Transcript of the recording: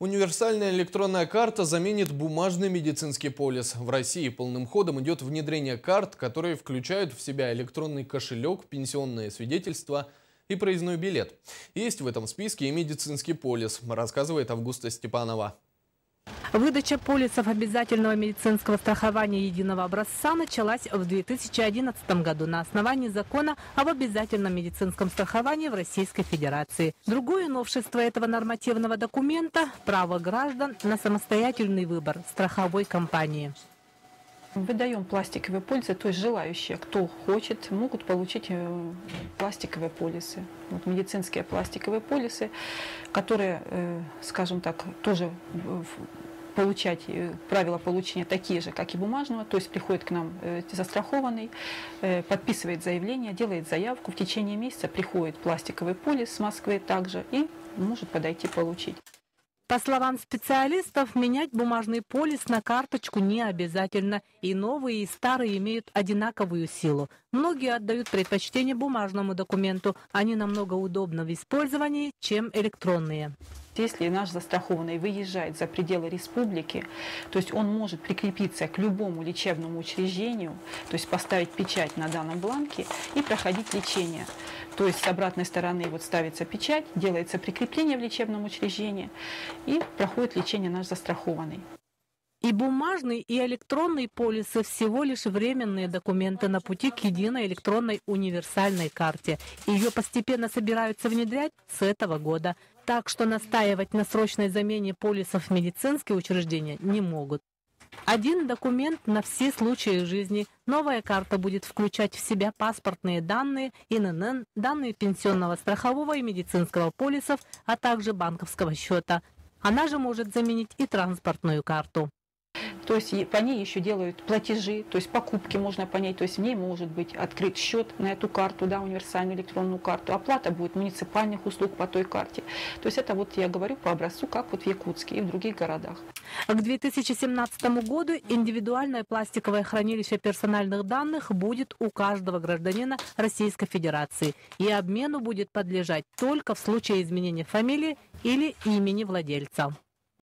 Универсальная электронная карта заменит бумажный медицинский полис. В России полным ходом идет внедрение карт, которые включают в себя электронный кошелек, пенсионное свидетельство и проездной билет. Есть в этом списке и медицинский полис, рассказывает Августа Степанова. Выдача полисов обязательного медицинского страхования единого образца началась в 2011 году на основании закона об обязательном медицинском страховании в Российской Федерации. Другое новшество этого нормативного документа – право граждан на самостоятельный выбор страховой компании. Выдаем пластиковые полисы, то есть желающие, кто хочет, могут получить пластиковые полисы. Вот медицинские пластиковые полисы, которые, скажем так, тоже получать правила получения такие же, как и бумажного, то есть приходит к нам застрахованный, подписывает заявление, делает заявку, в течение месяца приходит пластиковый полис с Москвы также и может подойти получить. По словам специалистов, менять бумажный полис на карточку не обязательно, и новые, и старые имеют одинаковую силу. Многие отдают предпочтение бумажному документу, они намного удобны в использовании, чем электронные. Если наш застрахованный выезжает за пределы республики, то есть он может прикрепиться к любому лечебному учреждению, то есть поставить печать на данном бланке и проходить лечение. То есть с обратной стороны вот ставится печать, делается прикрепление в лечебном учреждении и проходит лечение наш застрахованный. И бумажный, и электронный полисы всего лишь временные документы на пути к единой электронной универсальной карте. Ее постепенно собираются внедрять с этого года. Так что настаивать на срочной замене полисов в медицинские учреждения не могут. Один документ на все случаи жизни. Новая карта будет включать в себя паспортные данные, ИНН, данные пенсионного, страхового и медицинского полисов, а также банковского счета. Она же может заменить и транспортную карту. То есть по ней еще делают платежи, то есть покупки можно понять, то есть в ней может быть открыт счет на эту карту, да, универсальную электронную карту, оплата будет муниципальных услуг по той карте. То есть это вот я говорю по образцу, как вот в Якутске и в других городах. К 2017 году индивидуальное пластиковое хранилище персональных данных будет у каждого гражданина Российской Федерации, и обмену будет подлежать только в случае изменения фамилии или имени владельца.